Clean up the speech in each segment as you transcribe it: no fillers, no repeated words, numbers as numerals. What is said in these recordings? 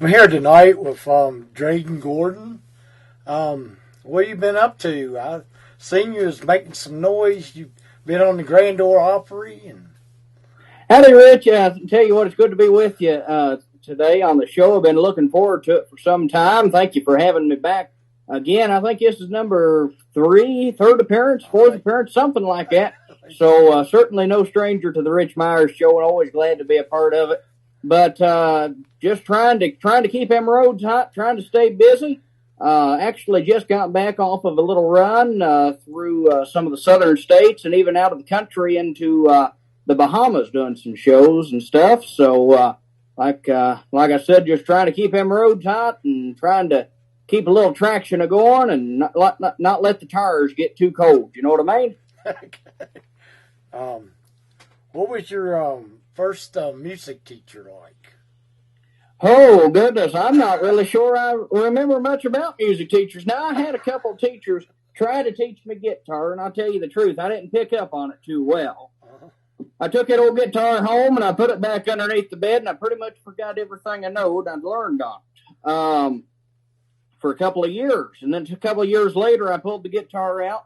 I'm here tonight with Dreyden Gordon. What you been up to? I seen you was making some noise. You've been on the Grand Ole Opry, and Howdy, Rich. I tell you what, it's good to be with you today on the show. I've been looking forward to it for some time. Thank you for having me back again. I think this is number third appearance, fourth appearance, something like that. So certainly no stranger to the Rich Myers show, and always glad to be a part of it. But just trying to keep them roads hot, trying to stay busy. Actually just got back off of a little run through some of the southern states and even out of the country into the Bahamas doing some shows and stuff. So like I said, just trying to keep them roads hot and trying to keep a little traction going and not let the tires get too cold. You know what I mean? Okay. What was your first music teacher like? Oh, goodness. I'm not really sure I remember much about music teachers. Now, I had a couple of teachers try to teach me guitar, and I'll tell you the truth, I didn't pick up on it too well. I took that old guitar home, and I put it back underneath the bed, and I pretty much forgot everything I knowed I'd learned on it for a couple of years. And then a couple of years later, I pulled the guitar out,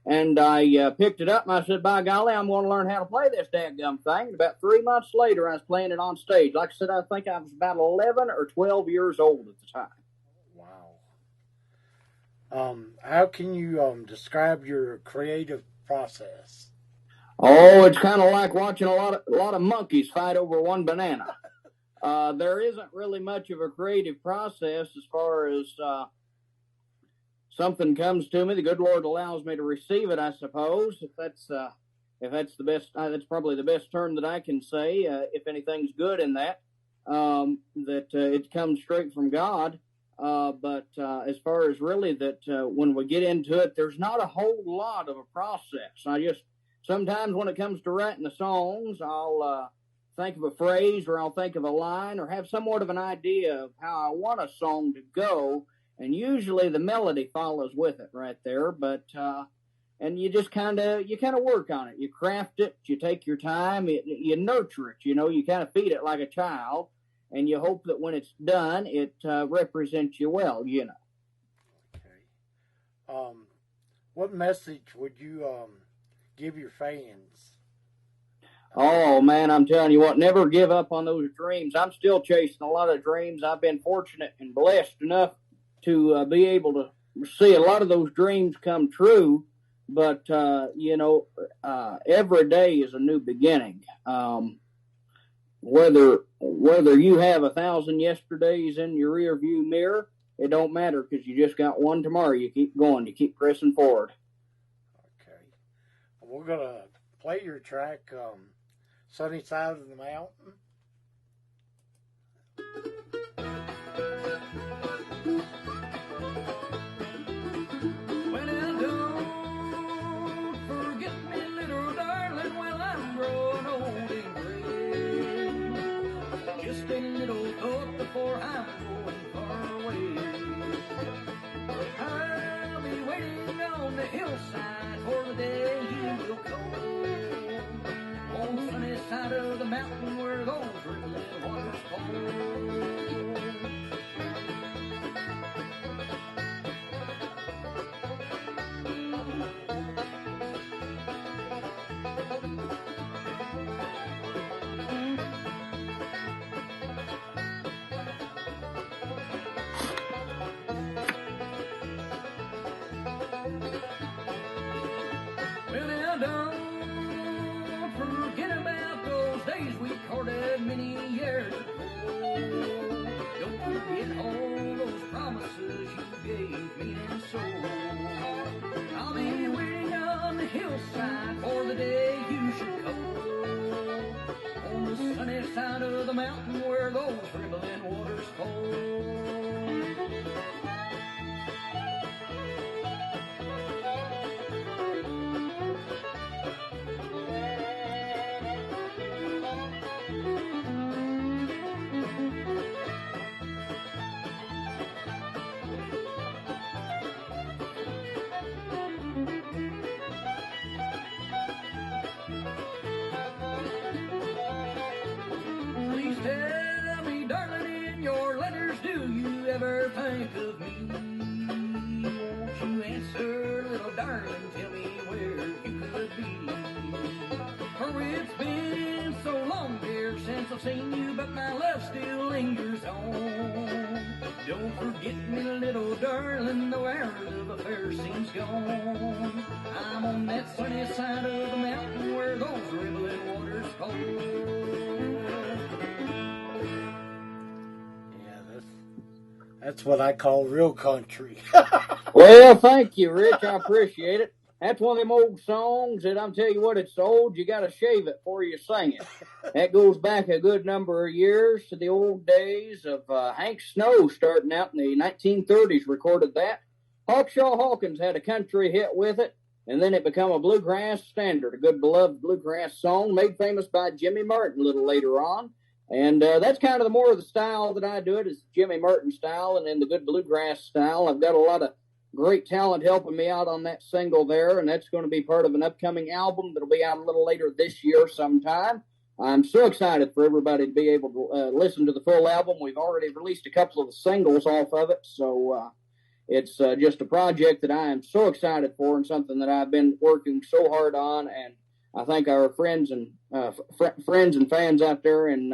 and I picked it up, and I said, by golly, I'm going to learn how to play this dadgum thing. And about 3 months later, I was playing it on stage. Like I said, I think I was about 11 or 12 years old at the time. Wow. How can you describe your creative process? Oh, it's kind of like watching a lot of monkeys fight over one banana. There isn't really much of a creative process as far as something comes to me. The good Lord allows me to receive it, I suppose. If that's the best, that's probably the best term that I can say. If anything's good in that, it comes straight from God. But as far as really that, when we get into it, there's not a whole lot of a process. Sometimes when it comes to writing the songs, I'll think of a phrase or I'll think of a line or have somewhat of an idea of how I want a song to go. And usually the melody follows with it right there. But, and you just kind of work on it. You craft it. You take your time. You nurture it. You kind of feed it like a child. And you hope that when it's done, it represents you well, Okay. What message would you give your fans? Oh, man, I'm telling you what, never give up on those dreams. I'm still chasing a lot of dreams. I've been fortunate and blessed enough to be able to see a lot of those dreams come true. But, every day is a new beginning. Whether you have 1,000 yesterdays in your rear view mirror, it don't matter because you just got one tomorrow. You keep going. You keep pressing forward. Okay. We're going to play your track, Sunny Side of the Mountain. Before I'm going far away, I'll be waiting on the hillside for the day you will come. On the sunny side of the mountain where those rippling waters fall. Many years ago. Don't forget all those promises you gave me and so I'll be waiting on the hillside for the day you should come. On the sunny side of the mountain where those rippling waters fall. Please tell do you ever think of me? Won't you answer, little darling, tell me where you could be? For it's been so long, dear, since I've seen you, but my love still lingers on. Don't forget me, little darling, though our love affair seems gone. I'm on that sunny side of the mountain where those rippling waters flow. Yeah, that's what I call real country. Well, thank you, Rich. I appreciate it. That's one of them old songs that I'm telling you what, it's so old you got to shave it before you sing it. That goes back a good number of years to the old days of Hank Snow starting out in the 1930s, recorded that. Hawkshaw Hawkins had a country hit with it, and then it became a bluegrass standard, a good beloved bluegrass song made famous by Jimmy Martin a little later on. And that's kind of the more of the style that I do it is Jimmy Martin style and in the good bluegrass style. I've got a lot of great talent helping me out on that single there, and that's going to be part of an upcoming album that'll be out a little later this year sometime. I'm so excited for everybody to be able to listen to the full album. We've already released a couple of the singles off of it, so it's just a project that I am so excited for and something that I've been working so hard on, and I think our friends and fans out there in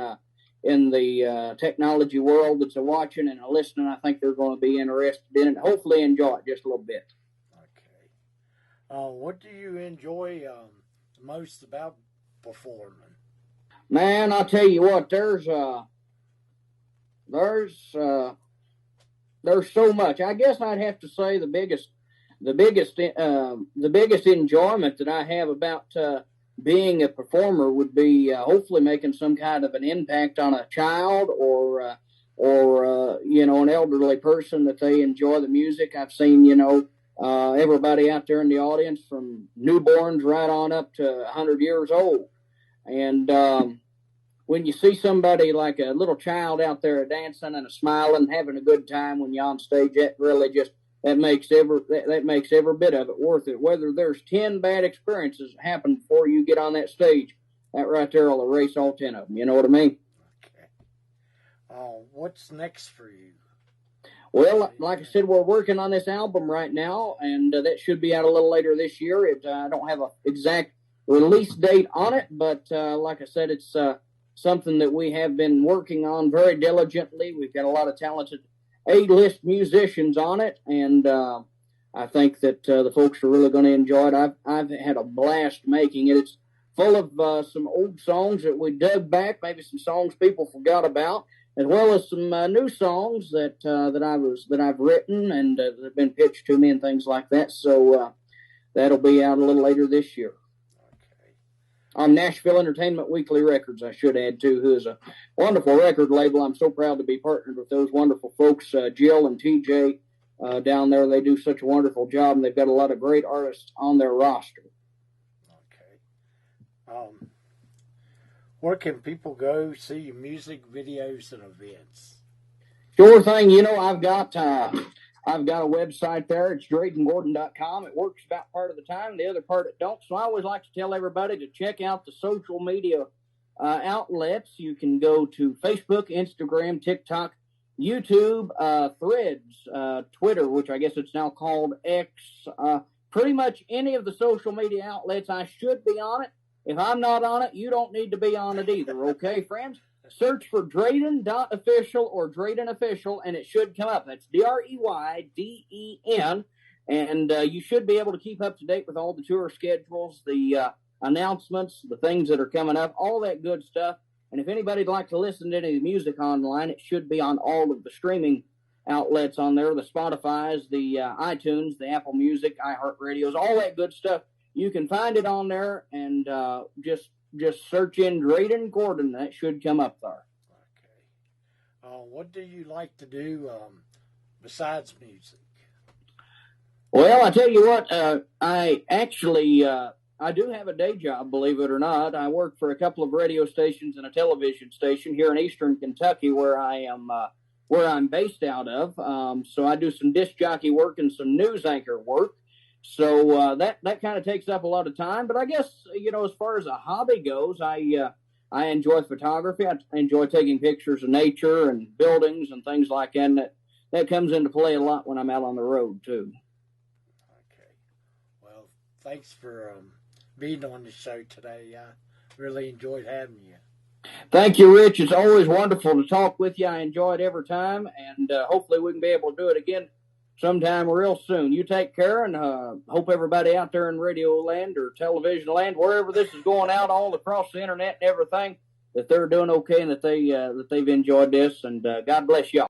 the technology world that's watching and listening, I think they're going to be interested in it. Hopefully enjoy it just a little bit. Okay. What do you enjoy most about performing? Man, I'll tell you what, there's so much. I guess I'd have to say the biggest enjoyment that I have about being a performer would be hopefully making some kind of an impact on a child or an elderly person that they enjoy the music. I've seen everybody out there in the audience from newborns right on up to 100 years old, and when you see somebody like a little child out there dancing and smiling, having a good time when you're on stage, that really just that makes every bit of it worth it. Whether there's 10 bad experiences that happen before you get on that stage, that right there will erase all 10 of them. You know what I mean? Okay. What's next for you? Well, like I said, we're working on this album right now, and that should be out a little later this year. I don't have an exact release date on it, but like I said, it's something that we have been working on very diligently. We've got a lot of talented A-list musicians on it, and I think that the folks are really going to enjoy it. I've had a blast making it. It's full of some old songs that we dug back, maybe some songs people forgot about, as well as some new songs that I've written and that have been pitched to me and things like that. So that'll be out a little later this year. On Nashville Entertainment Weekly Records, I should add, too, who is a wonderful record label. I'm so proud to be partnered with those wonderful folks, Jill and TJ, down there. They do such a wonderful job, and they've got a lot of great artists on their roster. Okay. Where can people go see your music videos and events? Sure thing. I've got a website there. It's DreydenGordon.com. It works about part of the time. The other part it don't. So I always like to tell everybody to check out the social media outlets. You can go to Facebook, Instagram, TikTok, YouTube, Threads, Twitter, which I guess it's now called X. Pretty much any of the social media outlets, I should be on it. If I'm not on it, you don't need to be on it either. Okay, friends? Search for Dreyden.official or Dreyden Official, and it should come up. That's Dreyden, and you should be able to keep up to date with all the tour schedules, the announcements, the things that are coming up, all that good stuff. And if anybody'd like to listen to any of the music online, it should be on all of the streaming outlets on there, the Spotify's, the iTunes, the Apple Music, iHeartRadios, all that good stuff. You can find it on there, and just search in Dreyden Gordon. That should come up there. Okay. What do you like to do besides music? Well, I tell you what, I actually I do have a day job, believe it or not. I work for a couple of radio stations and a television station here in Eastern Kentucky, where I'm based out of. So I do some disc jockey work and some news anchor work. So that kind of takes up a lot of time. But I guess, as far as a hobby goes, I I enjoy photography. I enjoy taking pictures of nature and buildings and things like that. And that comes into play a lot when I'm out on the road too. Okay. Well, thanks for being on the show today. I really enjoyed having you. Thank you, Rich. It's always wonderful to talk with you. I enjoy it every time, and hopefully we can be able to do it again sometime real soon. You take care, and hope everybody out there in radio land or television land, wherever this is going out all across the internet and everything, that they're doing okay and that they've enjoyed this. And God bless y'all.